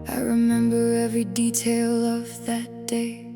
I remember every detail of that day,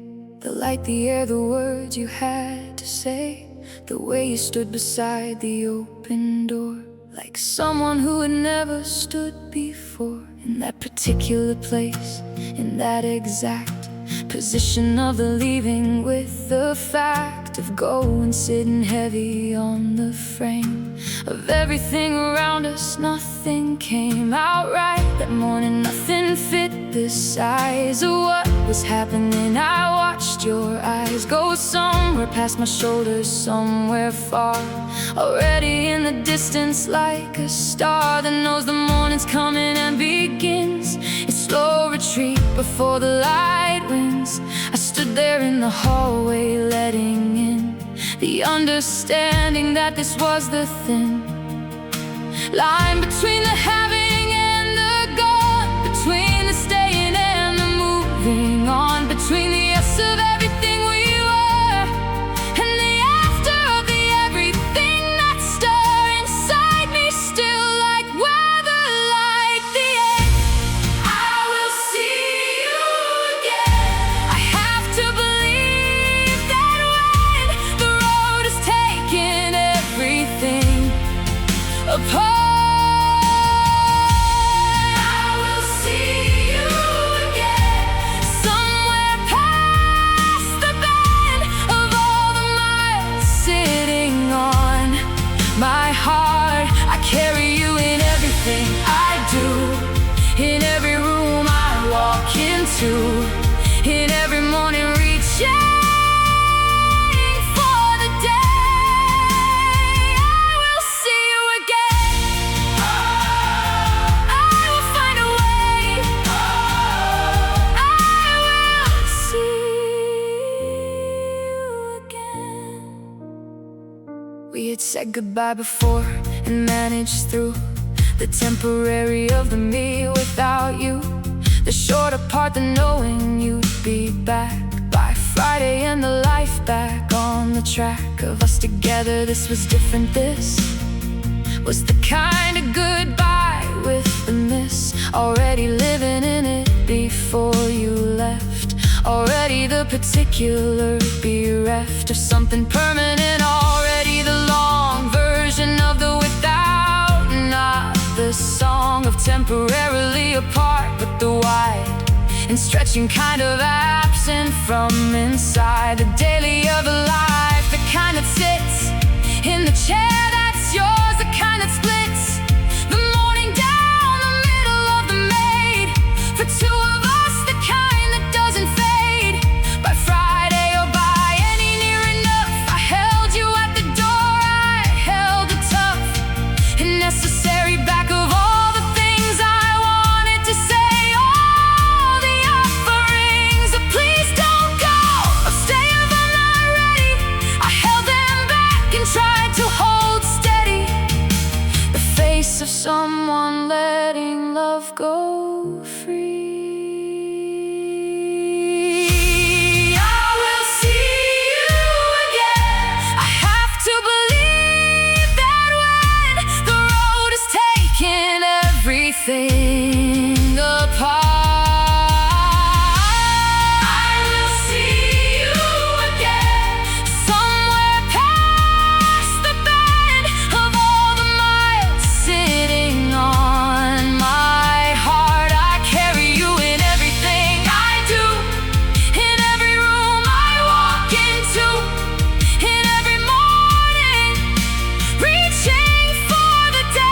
the light, the air, the words you had to say, the way you stood beside the open door, like someone who had never stood before. In that particular place, in that exact position of the leaving, with the fact of going sitting heavy on the frame of everything around us. Nothing came out right that morning, nothing fit the size of what was happening. I watched your eyes go somewhere past my shoulders, somewhere far, already in the distance, like a star that knows the morning's coming and begins its slow retreat before the light wins. I stood there in the hallway, letting in the understanding that this was the thin line between the having and the gone, between the staying and the moving on, between the yes of everything we were and the after of the everything that stir inside me, still like weather, like the end. I will see you again. I have to believe that when the road has taken everything apart, my heart, I carry you in everything I do, in every room I walk into, in every morning reaching for the day I will see you again. I will find a way. I will see you again. We had said goodbye before and managed through the temporary of the me without you, the shorter part, the knowing you'd be back by Friday, and the life back on the track of us together. This was different, this was the kind of goodbye with the miss, already living in it before you left, already the particular bereft of something permanent, already the long version of the without, not the song of temporarily apart, but the wide and stretching kind of absent from inside, the daily of a life, the kind that sits in the chair that's yours, the kind that splits the morning down the middle of the maid, for two of us, the kind that doesn't fade by Friday or by any near enough. I held you at the door, I held the tough and necessary back of all the things I wanted to say, all the offerings of please don't go, of stay if I'm not ready. I held them back and tried to hold steady the face of someone letting love go free. Everything apart, I will see you again, somewhere past the bend of all the miles sitting on my heart. I carry you in everything I do, in every room I walk into, in every morning reaching for the day.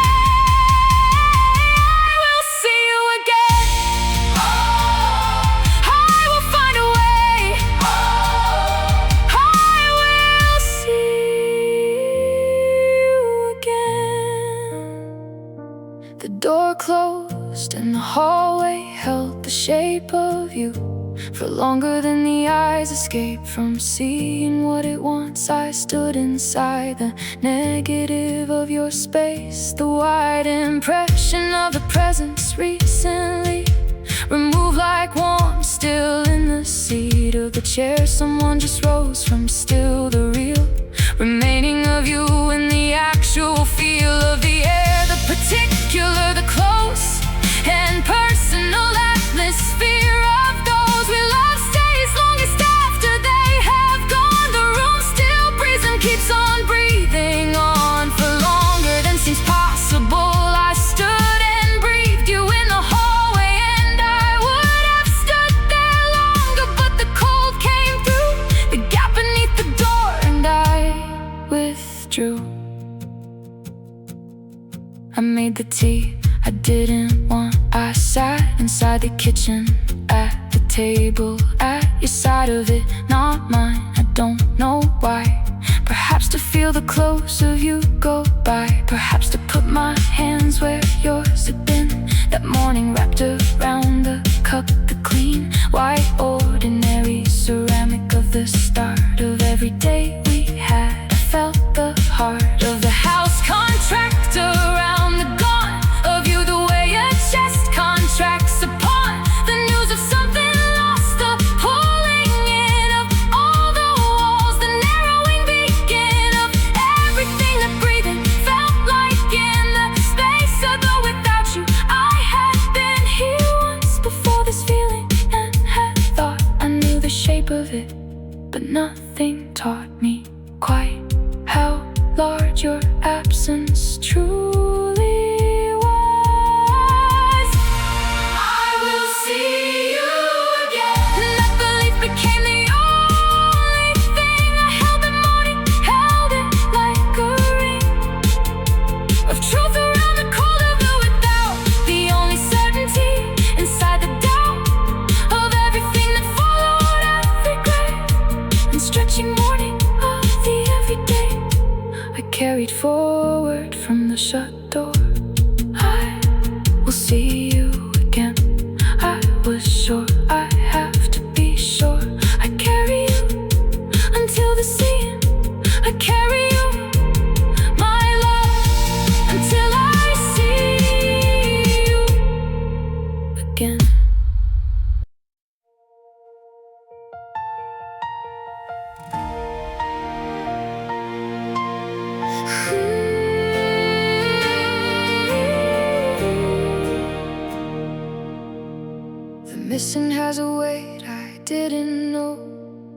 The door closed and the hallway held the shape of you for longer than the eyes escape from seeing what it wants. I stood inside the negative of your space, the wide impression of the presence recently removed like warmth, still in the seat of the the chair someone just rose from, still the real remaining of you in the actual feel of the air, the particular, the close and personal atmosphere of those we love stays longest after they have gone. The room still breathes and keeps on breathing on for longer than seems possible. I stood and breathed you in the hallway, and I would have stood there longer, but the cold came through the gap beneath the door, and I withdrew. I made the tea I didn't want. I sat inside the kitchen at the table at your side of it, not mine. I don't know why. Perhaps to feel the close of you go by, perhaps to put my hands where yours had been that morning, wrapped around the cup, the clean white ordinary ceramic of the start of every day we had. I felt the heart of the house contract around the gone of you, the way a chest contracts upon the news of something lost, the pulling in of all the walls, the narrowing begin of everything that breathing felt like in the space of the without you. I had been here once before this feeling and had thought I knew the shape of it, but nothing taught me quite how large your absence truly was. I will see you again. And that belief became the only thing I held that morning, held it like a ring of truth around the cold of the without, the only certainty inside the doubt of everything that followed every gray and stretching morning of the everyday. I carried forward from the shut door. I will see you again. I was sure, I have to be sure. I carry you until the seeing. I carry you, my love, until I see you again. The missing has a weight I didn't know.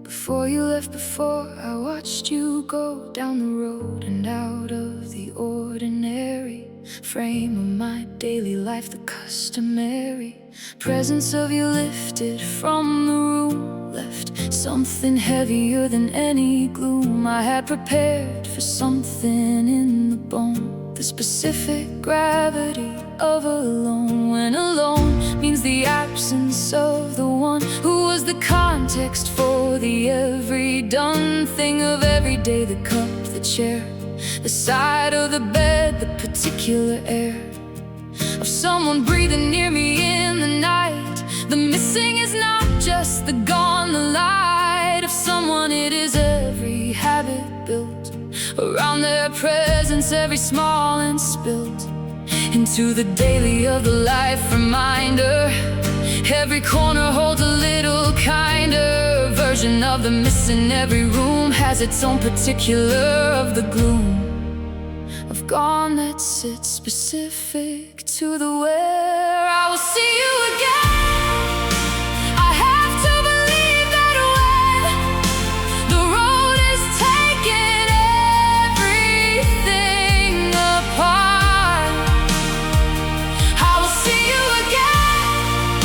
Before you left, before I watched you go down the road and out of the ordinary frame of my daily life, the customary presence of you lifted from the room, left something heavier than any gloom. I had prepared for something in the bone, the specific gravity of alone, when alone means the absence of the one who was the context for the every done thing of every day, the cup, the chair, the side of the bed, the particular air of someone breathing near me in the night. The missing is not just the gone, the light of someone. It is every habit built around their presence, every small and spilt into the daily of the life reminder. Every corner holds a little kinder version of the missing. Every room has its own particular of the gloom of gone that sits specific to the where. I will see you again. I have to believe that when the road is taking everything apart, I will see you again,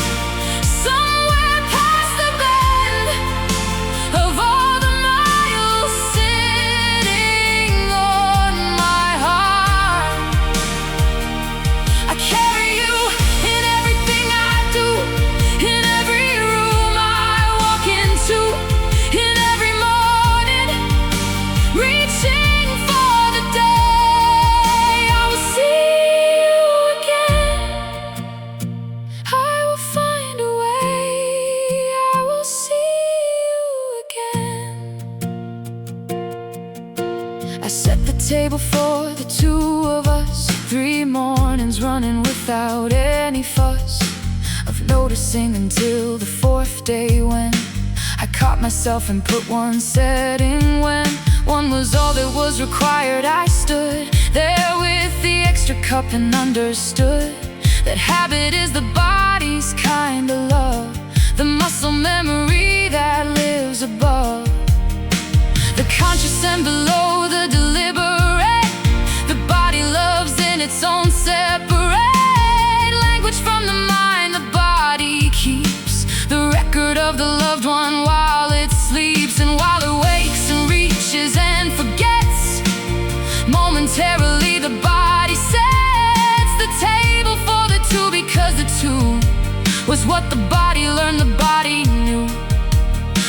somewhere past the bend of all the miles sitting on my heart. I carry you in everything I do, in every room I walk into, in every morning, reaching for the day. I will see you again. I will find a way. I will see you again. I set the table for the two of us, 3 mornings running without any fuss of noticing, until the 4th day when I caught myself and put one setting when one was all that was required. I stood there with the extra cup and understood that habit is the body's kind of love, the muscle memory that lives above the conscious and below the deliberate. The body loves in its own separate language from the mind. The body keeps the record of the loved one while it sleeps and while it wakes and reaches and forgets. Momentarily the body sets the table for the two, because the two was what the body learned the body knew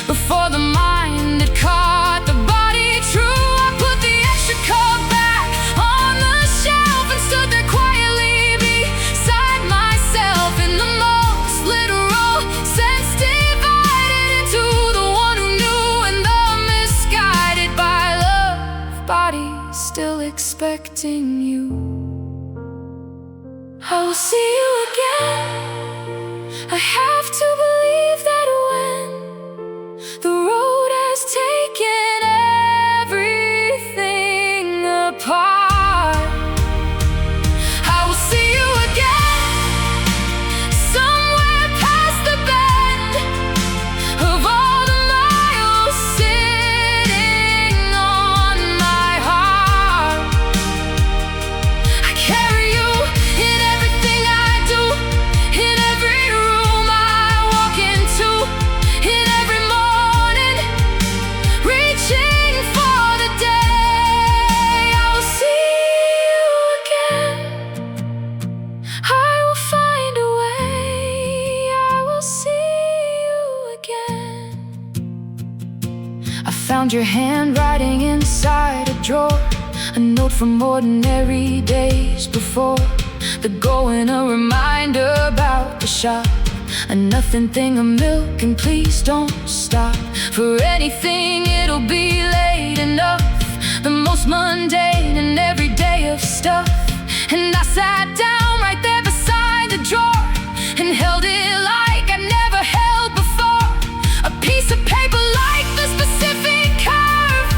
before the mind had caught the body true. I put the extra cup back on the shelf and stood there quietly beside myself in the most literal sense, divided into the one who knew and the misguided by love. Body still expecting you. I will see you again. I have to believe that when the road has taken everything apart, I will see you again, somewhere past the bend of all the miles sitting on my heart. I carry you in everything I do, in every room I walk into, in every morning, reaching for the day I will see you again. I will find a way, I will see you again. I found your handwriting inside a drawer, a note from ordinary days before the going, a reminder about the shop, a nothing thing of milk, and please don't stop for anything, it'll be late enough. The most mundane and everyday of stuff. And I sat down right there beside the drawer and held it like I never held before, a piece of paper like the specific curve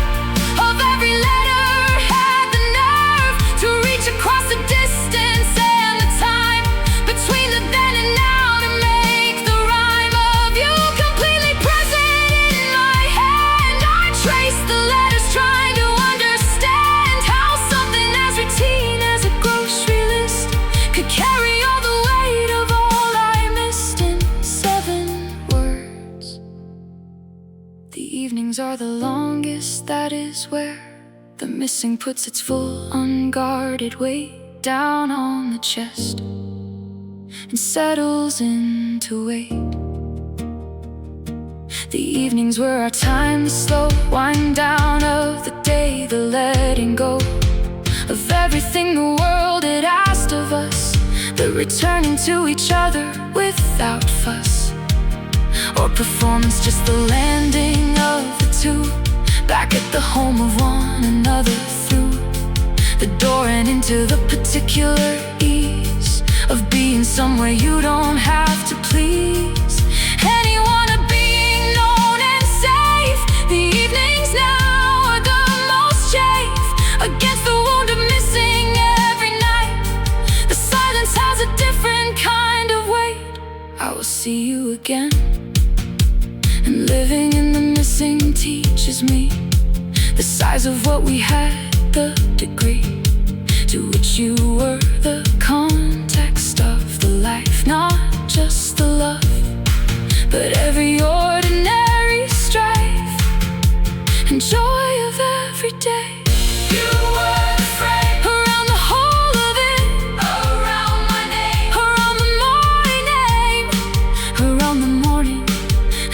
of every letter had the nerve to reach across the distance and the time between the then and now, to make the rhyme of you completely present in my hand. I traced the letters trying to understand how something as routine as a grocery list could carry all the weight of all I missed in 7 words. The evenings are the longest, that is where the missing puts its full unguarded weight down on the chest and settles into weight. The evenings were our time, the slow wind down of the day, the letting go of everything the world had asked of us, the returning to each other without fuss or performance, just the landing of the two back at the home of one another, through the door and into the particular ease of being somewhere you don't have to please anyone, of being known and safe. The evenings now are the most chafe against the wound of missing every night. The silence has a different kind of weight. I will see you again, and living in the missing teaches me the size of what we had, the degree to which you were the context of the life, not just the love, but every ordinary strife and joy of every day. You were the frame around the whole of it, around my name, around the morning name, around the morning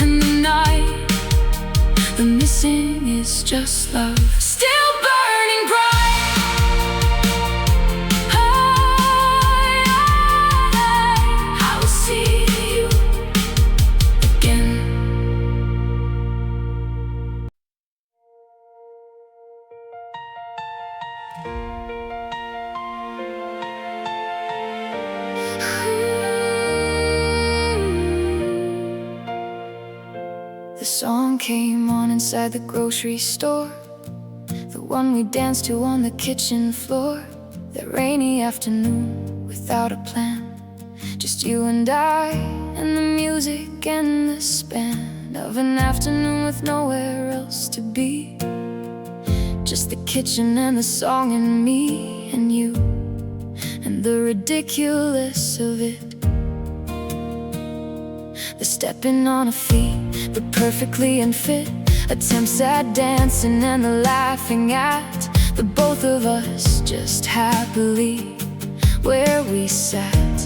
and the night. The missing is just love, still burning bright. I will see you again. The The song came on inside the grocery store, the one we danced to on the kitchen floor. That rainy afternoon without a plan, just you and I and the music and the span of an afternoon with nowhere else to be. Just the kitchen and the song and me and you, and the ridiculous of it. The stepping on a feet, but perfectly unfit attempts at dancing and the laughing at the both of us just happily where we sat.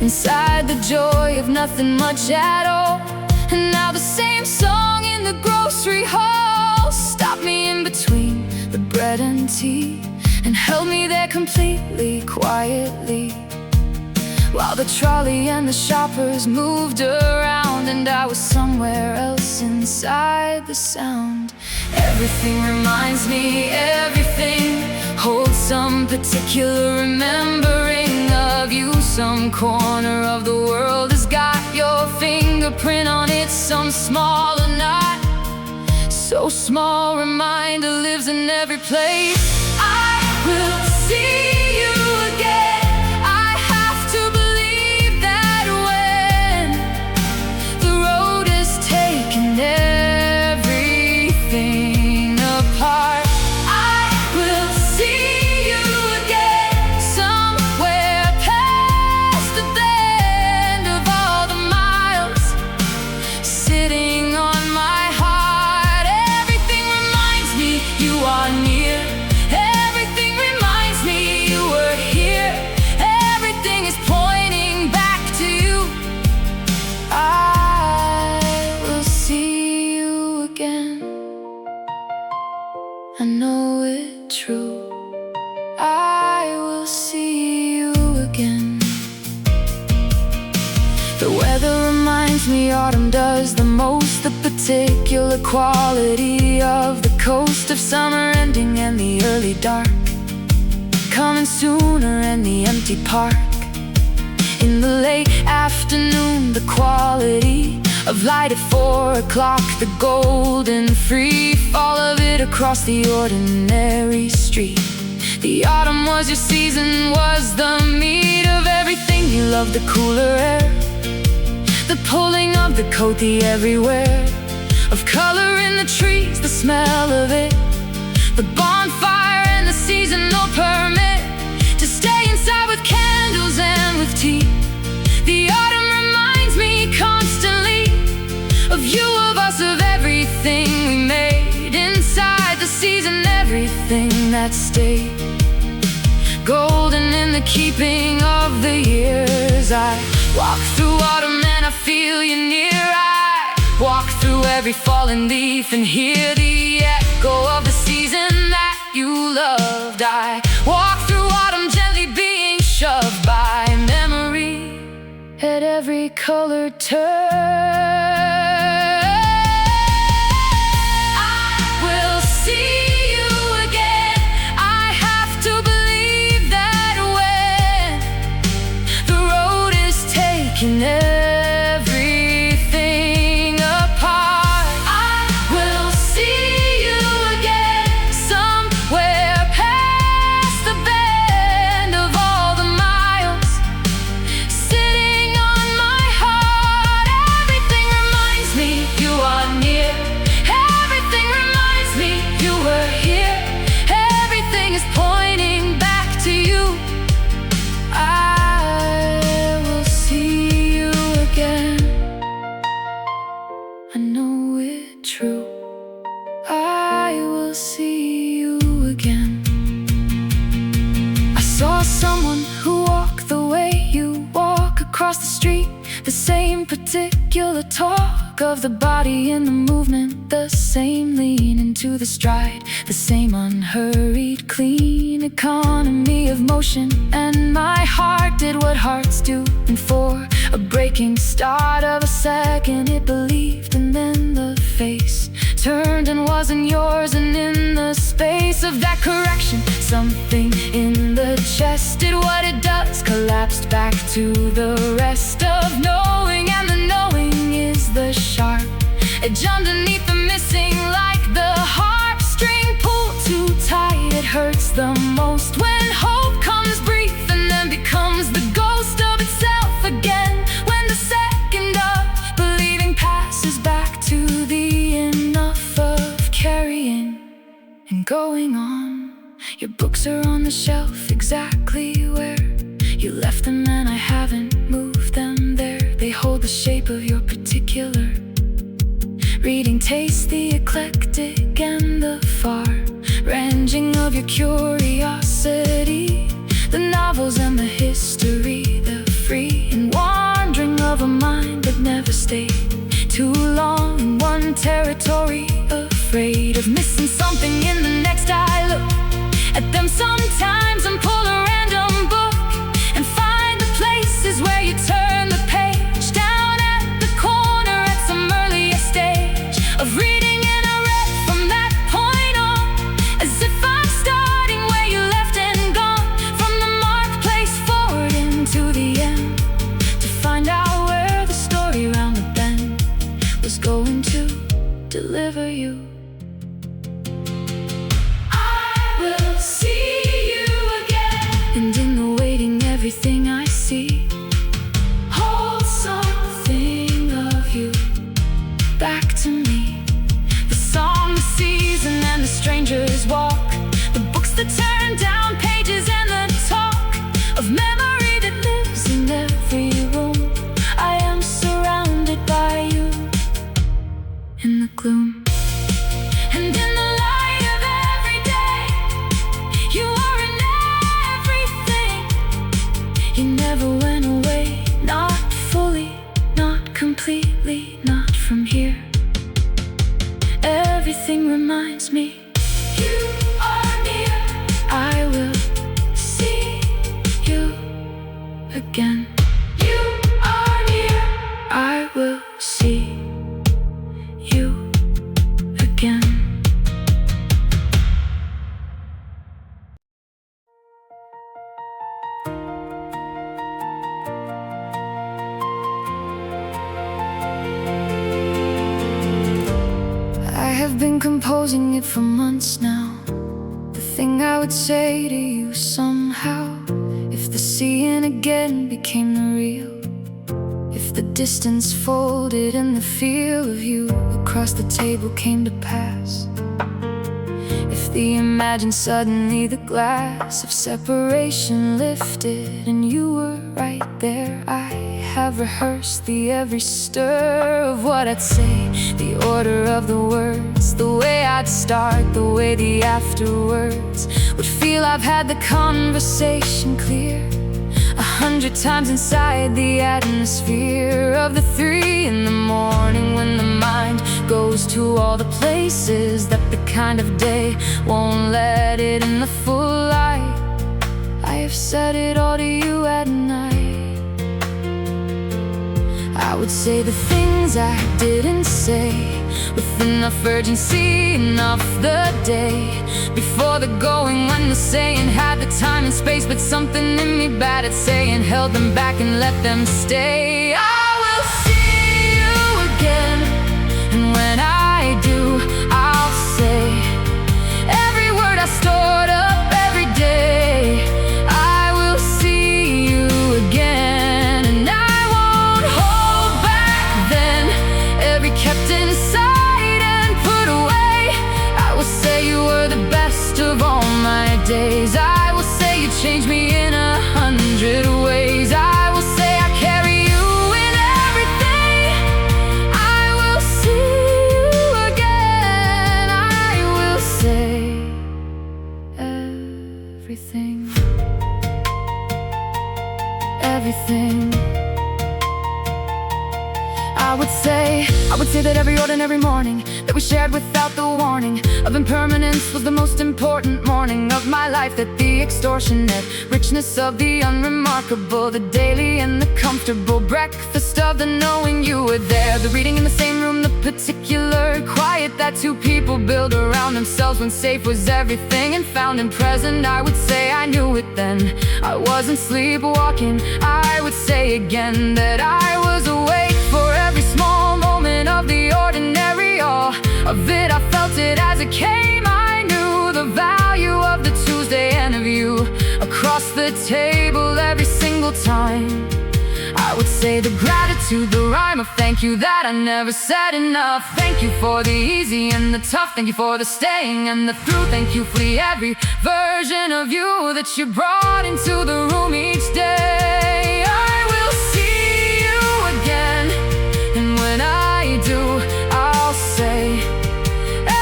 Inside the joy of nothing much at all, and now the same song in the grocery haul stopped me in between the bread and tea and held me there completely, quietly, while the trolley and the shoppers moved around and I was somewhere else inside the sound. Everything reminds me, everything holds some particular remembering of you. Some corner of the world has got your fingerprint on it, some small or not so small reminder lives in every place. I will see you again. I have to believe that when the road is taking everything apart, I will see you again somewhere past the bend of all the miles, sitting on my heart. Everything reminds me you are near. Everything reminds me you were here. Everything is pointing back to you. I will see you again. I know it true. I will see you again. The weather reminds me autumn does the most. The particular quality of the coast, of summer ending and the early dark coming sooner, and the empty park in the late afternoon. The quality of light at 4 o'clock, the golden free fall of it across the ordinary street. The autumn was your season, was the meat of everything you loved. The cooler air, the pulling of the coat, the everywhere of color in the trees, the smell of it, the bonfire and the seasonal permit to stay inside with candles and with tea. The autumn reminds me constantly of you, of us, of everything we made inside the season, everything that stayed golden in the keeping of the years. I walk through autumn and I feel you near. I walk through every fallen leaf and hear the echo of the season that you loved. I walk through autumn gently being shoved by memory at every colored turn. Taking everything apart, I will see you again somewhere past the bend of all the miles, sitting on my heart. Everything reminds me you are near. Everything reminds me you were here. Everything is pointing back to you. I know it true. I will see you again. I saw someone who walked the way you walk across the street, the same particular talk of the body in the movement, the same lean into the stride, the same unhurried, clean economy of motion. And my heart did what hearts do, and for a breaking start of a second it believed, and then the face turned and wasn't yours, and in the space of that correction something in the chest did what it does, collapsed back to the rest of knowing, and the knowing is the going on. Your books are on the shelf exactly where you left them, and I haven't moved them there. They hold the shape of your particular reading taste, the eclectic and the far-ranging of your curiosity, the novels and the history, the free and wandering of a mind that never stayed too long in one territory, afraid of missing something in the next. I look at them sometimes and pull a random book and find the places where you turn the page, down at the corner at some earlier stage of reading, and I read from that point on, as if I'm starting where you left and gone, from the marketplace forward into the end, to find out where the story round the bend was going to deliver you. And in the waiting, everything I see holds something of you back to me. The song, the season, and the stranger's walk, the books that turn down pages, and the talk of memory that lives in every room. I am surrounded by you in the gloom. And in the light of every day, you are in everything. You never went away, not fully, not completely, not from here. Everything reminds me you are near. I will see you again. You are near. I will see you again. I have been composing it for months now, the thing I would say to you somehow. If the seeing again became the real, if the distance folded and the feel of you across the table came to pass, if the imagined suddenly the glass of separation lifted and you were right there. I have rehearsed the every stir of what I'd say, the order of the words, the way I'd start, the way the afterwards would feel. I've had the conversation clear 100 times inside the atmosphere of the 3 in the morning, when the mind goes to all the places that the kind of day won't let it in the full light. I have said it all to you at night. I would say the things I didn't say with enough urgency, enough the day before the going, when the saying had the time and space, but something in me bad at saying held them back and let them stay. I will see you again, and when I do, I'll say every word I stored up every day. I will see you again, and I won't hold back then. Every kept inside and put away, I will say you were the best of all my days. I will say you changed me in 100 ways. I will say I carry you in everything. I will see you again. I will say everything. Everything. I would say that every ordinary morning that we shared without the warning of impermanence was the most important morning of my life. That the extortionate richness of the unremarkable, the daily and the comfortable breakfast of the knowing you were there, the reading in the same room, the particular quiet that 2 people build around themselves when safe was everything and found and present. I would say I knew it then, I wasn't sleepwalking. I would say again that I was awake for every small moment of the ordinary. All of it, I felt it as it came. I knew the value of the Tuesday and of you across the table every single time. I would say the gratitude, the rhyme of thank you that I never said enough. Thank you for the easy and the tough. Thank you for the staying and the through. Thank you for every version of you that you brought into the room each day. I will see you again, and when I do, I'll say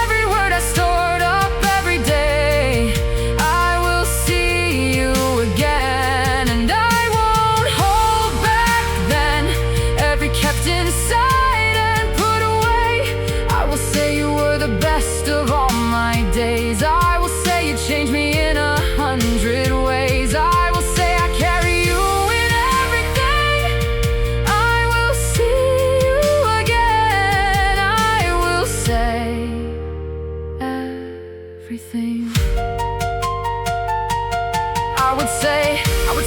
every word I stored up every day. I will see you again, and I won't hold back then. Every kept inside and put away. I will say you were the best of all my days. I will say you changed me in 100 ways. I will say I carry you in everything. I will see you again. I will say everything. I would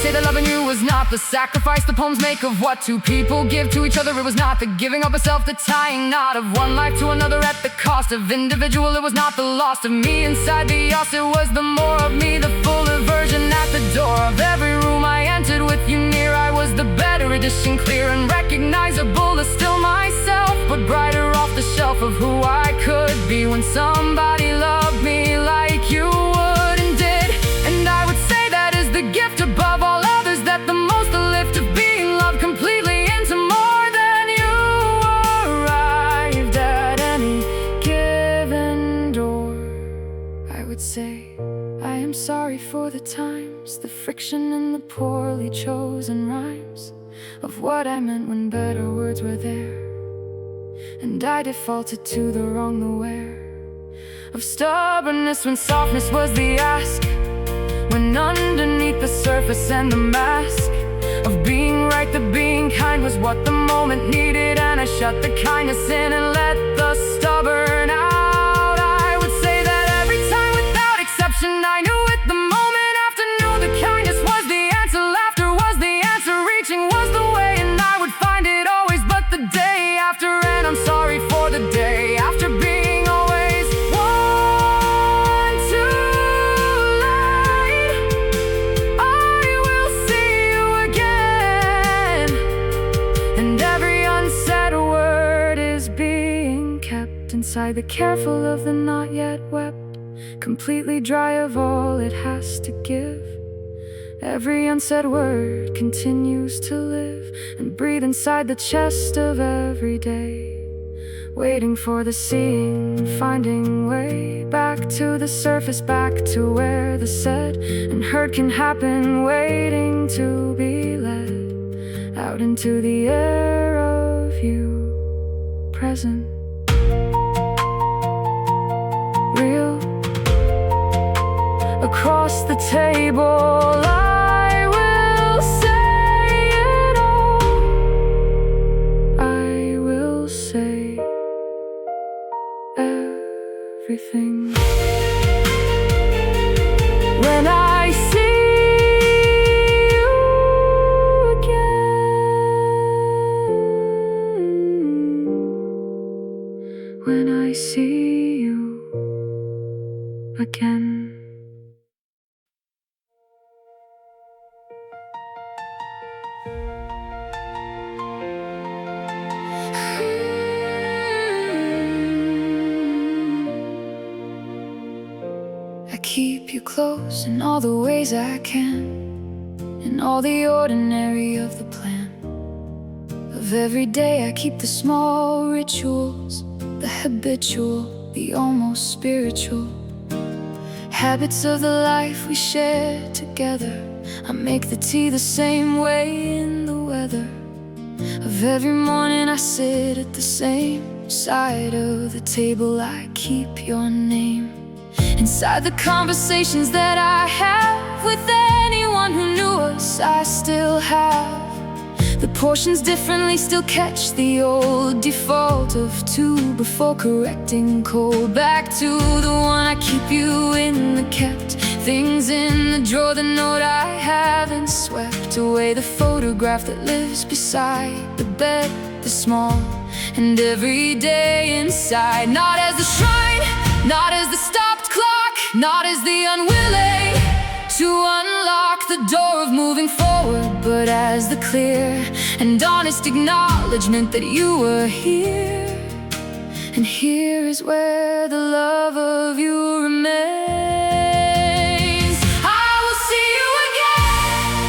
say that loving you was not the sacrifice the poems make of what two people give to each other. It was not the giving of a self, the tying knot of one life to another at the cost of individual. It was not the loss of me inside the us. It was the more of me, the fuller version at the door of every room I entered with you near. I was the better edition, clear and recognizable as still myself, but brighter off the shelf of who I could be when somebody loved me like you would and did. And I would say that is the gift above all others, that the most the lift of being loved completely into more than you. Arrived at any given door. I would say I am sorry for the times, the friction and the poorly chosen rhymes of what I meant when better words were there, and I defaulted to the wrong, the where of stubbornness when softness was the ask, when underneath the surface and the mask of being right, the being kind was what the moment needed. And I shut the kindness in and let the stubborn out. I would say that every time without exception I knew it the moment after, knew the kindness was the answer, laughter was the answer, reaching was the way, and I would find it always but the day after. And I'm sorry for the day after being always one too late. I will see you again, and every unsaid word is being kept inside the careful of the not yet wept, completely dry of all it has to give. Every unsaid word continues to live and breathe inside the chest of every day, waiting for the seeing, finding way back to the surface, back to where the said and heard can happen, waiting to be led out into the air of you, present, real, across the table. I will say it all. I will say everything. When I see you again, when I see you again. I keep you close in all the ways I can, in all the ordinary of the plan of every day. I keep the small rituals, the habitual, the almost spiritual habits of the life we share together. I make the tea the same way in the weather of every morning. I sit at the same side of the table. I keep your name inside the conversations that I have with anyone who knew us. I still have the portions differently, still catch the old default of two before correcting cold. Back to the one I keep you in the kept things in the drawer, the note I haven't swept away, the photograph that lives beside the bed, the small and every day inside. Not as the shrine, not as the stopped clock, not as the unwilling to unlearn lock the door of moving forward, but as the clear and honest acknowledgement that you were here. And here is where the love of you remains. I will see you again,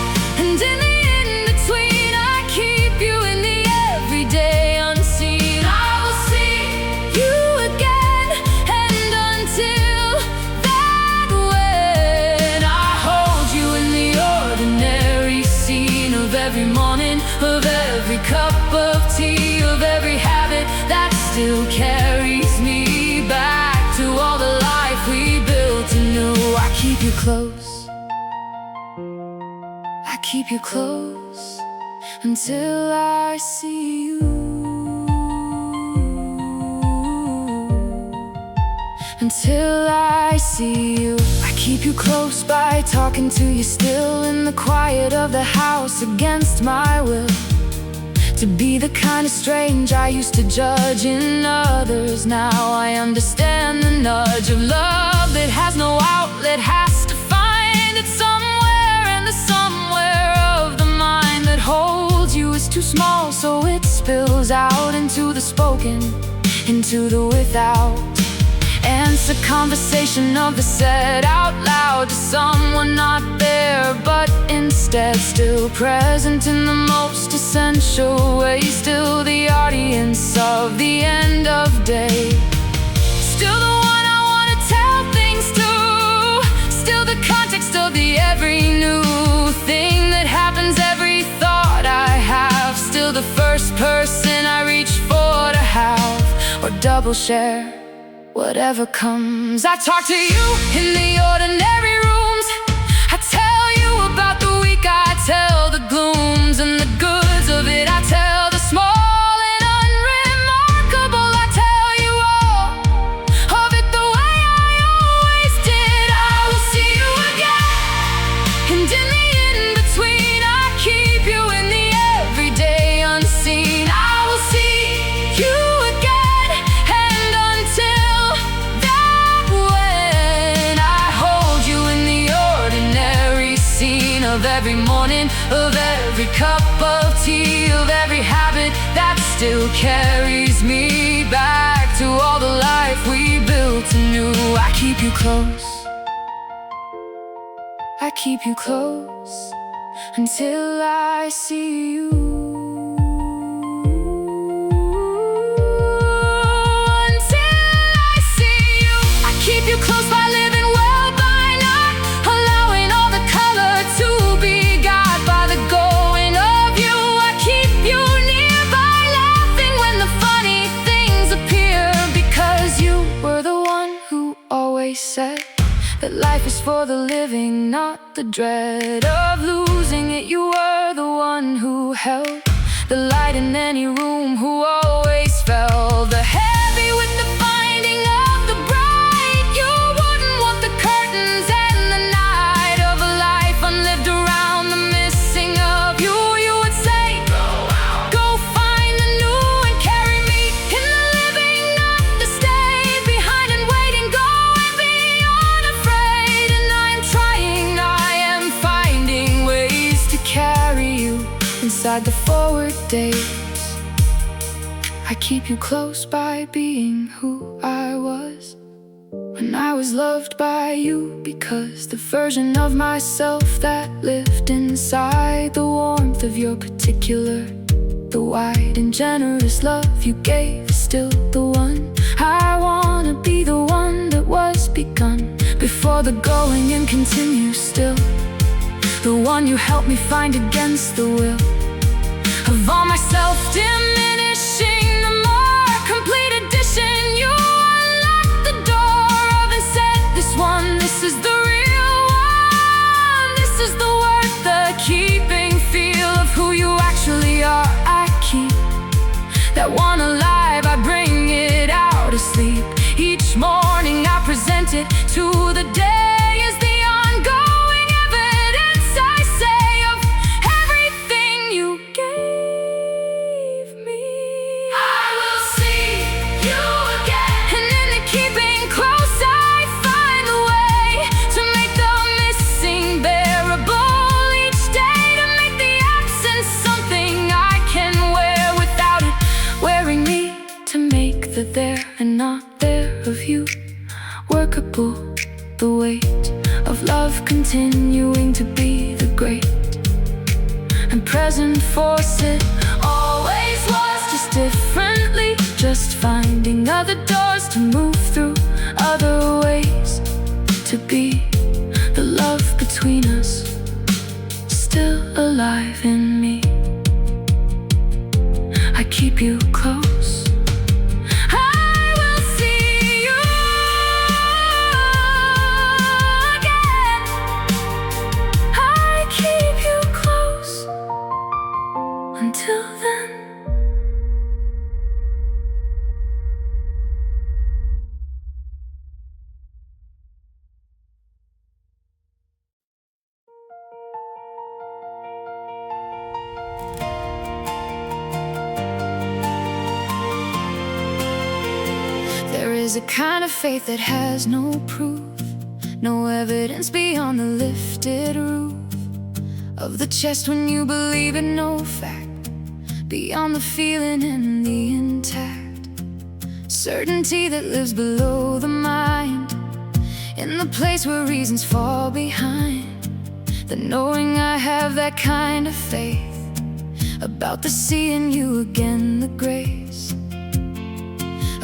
and in the in-between I keep you in the everyday unseen. I will see you again, and until that when I hold you in the ordinary scene of every morning, of every cup of tea, of every habit that still carries me back to all the life we built anew. I keep you close, I keep you close until I see you, until I see you. I keep you close by talking to you still in the quiet of the house against my will. To be the kind of strange I used to judge in others, now I understand the nudge of love that has no outlet, has to find it somewhere, and the somewhere of the mind that holds you is too small, so it spills out into the spoken, into the without. Answer conversation of the said out loud to someone not there, but instead still present in the most essential way. Still the audience of the end of day. Still the one I want to tell things to. Still the context of the every new thing that happens, every thought I have. Still the first person I reach for to have or double share. Whatever comes, I talk to you in the ordinary rooms. I tell you about the week, I tell the glooms and the goods of it. I tell the small and unremarkable. I tell you all of it the way I always did. I will see you again, and in the in-between I keep you in the everyday unseen. I will see you again, and until of every morning, of every cup of tea, of every habit that still carries me back to all the life we built anew. I keep you close, I keep you close until I see you, until I see you. I keep you close by living well, by not allowing all the color to be got by the going of you. I keep you near by laughing when the funny things appear, because you were the one who always said that life is for the living, not the dread of losing it. You were the one who held the light in any room, who always felt the heavy with the finding of the bright. You wouldn't want the curtains and the night of a life unlived around the missing of you. You would say, go out, go find the new and carry me in the living, not the stay behind and waiting. Go and be unafraid, and I'm trying, I am finding ways to carry you inside the forward days. I keep you close by being who I was when I was loved by you, because the version of myself that lived inside the warmth of your particular, the wide and generous love you gave is still the one. I wanna be the one that was begun before the going and continue still, the one you helped me find against the will of all my self-diminishing, the more complete edition you unlocked the door of and said, this is the real one. This is the worth the keeping feel of who you actually are. I keep that one alive, I bring it out of sleep. Each morning I present it to the day as the ongoing evidence I say of everything you gave. finding other doors to move through, other ways to be. The love between us still alive in me. I keep you close. I will see you again. I keep you close until then. There is a kind of faith that has no proof, no evidence beyond the lifted roof of the chest when you believe in no fact, beyond the feeling and the intact certainty that lives below the mind, in the place where reasons fall behind. The knowing I have that kind of faith, about the seeing you again, the grace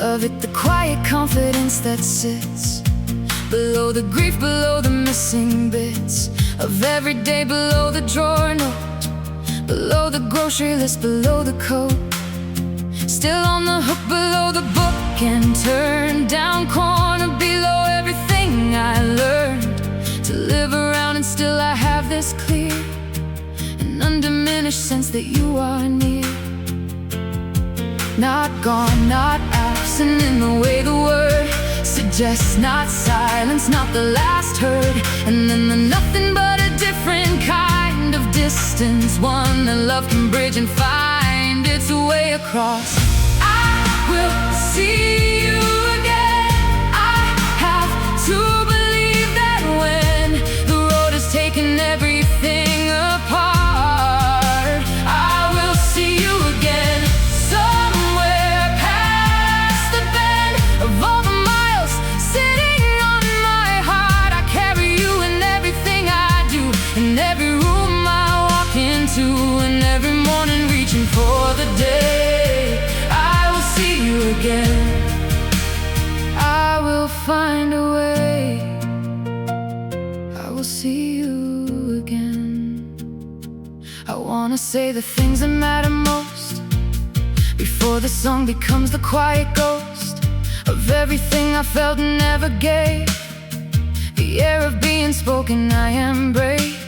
of it, the quiet confidence that sits below the grief, below the missing bits of every day, below the drawer note, below the grocery list, below the coat, still on the hook, below the book and turned down corner, below everything I learned to live around. And still I have this clear and undiminished sense that you are near, not gone, not absent in the way the word suggests, not silence, not the last heard, and then the nothing but a different kind of distance, one that love can bridge and find its way across. I will see you again. I have to believe that when the road has taken everything apart, I will see you again. Somewhere past the bend of all the miles sitting on my heart, I carry you in everything I do, in every room I walk into, and every morning reaching for the day I will see you again. I will find a way. I will see you again. I wanna say the things that matter most before the song becomes the quiet ghost of everything I felt and never gave. The air of being spoken, I am brave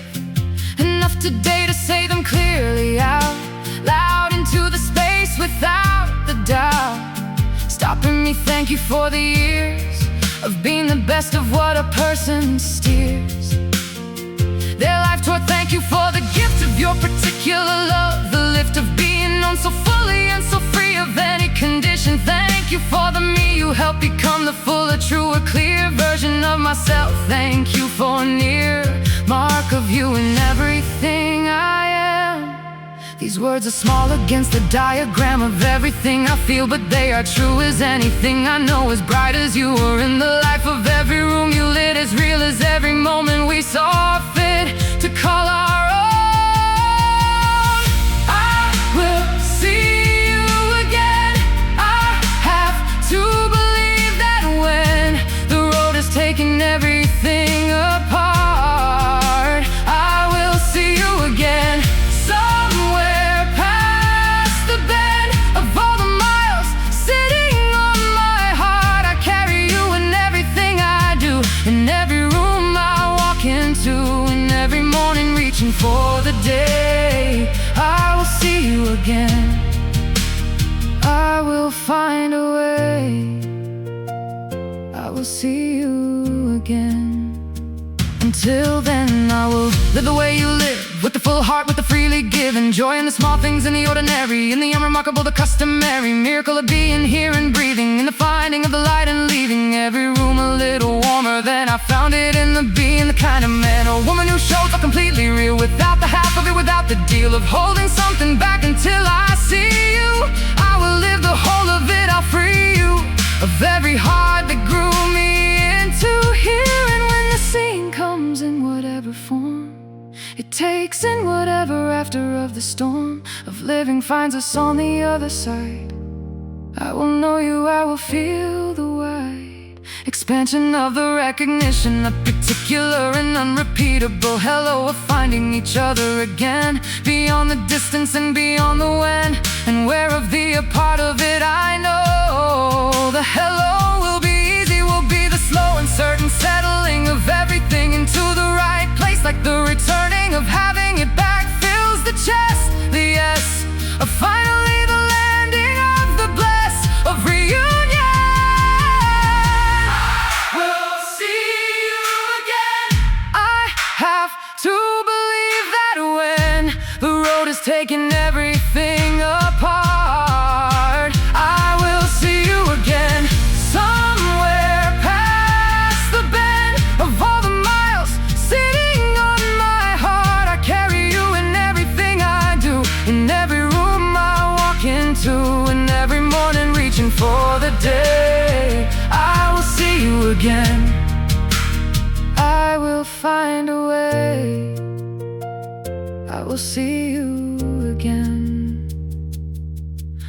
enough today to say them clearly out loud into the space without the doubt stopping me. Thank you for the years of being the best of what a person steers their life toward. Thank you for the gift of your particular love, the lift of being known so fully and so free of any condition. Thank you for the me you helped become, the fuller, truer, clear version of myself. Thank you for a near mark of you in everything I am. These words are small against the diagram of everything I feel, but they are true as anything I know, as bright as you were in the life of every room you lit, as real as every moment we saw fit to call our own. I will see you again. I have to believe that when the road has taken everything apart, I will see you again. Somewhere past the bend of all the miles sitting on my heart, I carry you in everything I do, in every room I walk into, in every morning reaching for the day I will see you again. I will find a way. I will see you again. Until then, I will live the way you live, with the full heart, with the freely given joy in the small things, in the ordinary, in the unremarkable, the customary miracle of being here and breathing, in the finding of the light and leaving every room a little warmer than I found it, in the being the kind of man or woman who shows up completely real, without the half of it, without the deal of holding something back until I see you. I will live the whole of it, I'll free you of every heart that grew me into here. And when the scene comes in whatever form it takes, in whatever after of the storm of living finds us on the other side, I will know you, I will feel the wide expansion of the recognition, a particular and unrepeatable hello of finding each other again, beyond the distance and beyond the when and where of the a part of it. I know the hello will be easy, will be the slow and certain settling of everything into the right place, like the returning of having it back fills the chest, the yes of finally the landing of the bless of reunion. We'll see you again. I have to believe that when the road has taken everything apart, I will see you again, somewhere past the bend of all the miles sitting on my heart. I carry you in everything I do, in every room I walk into, and every morning reaching for the day I will see you again. I will find a way, I will see you again.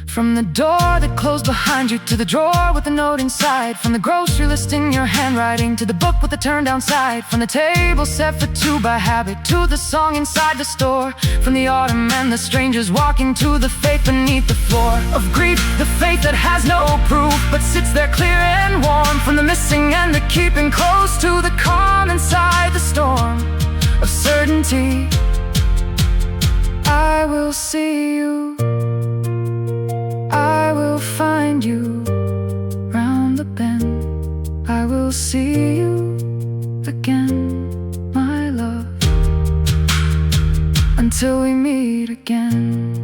From the door that closed behind you to the drawer with a note inside, from the grocery list in your handwriting to the book with the turn down side, from the table set for two by habit to the song inside the store, from the autumn and the strangers walking to the faith beneath the floor of grief, the faith that has no proof but sits there clear and warm, from the missing and the keeping close to the calm inside the storm of certainty. I will see you, I will find you round the bend. I will see you again, my love, until we meet again.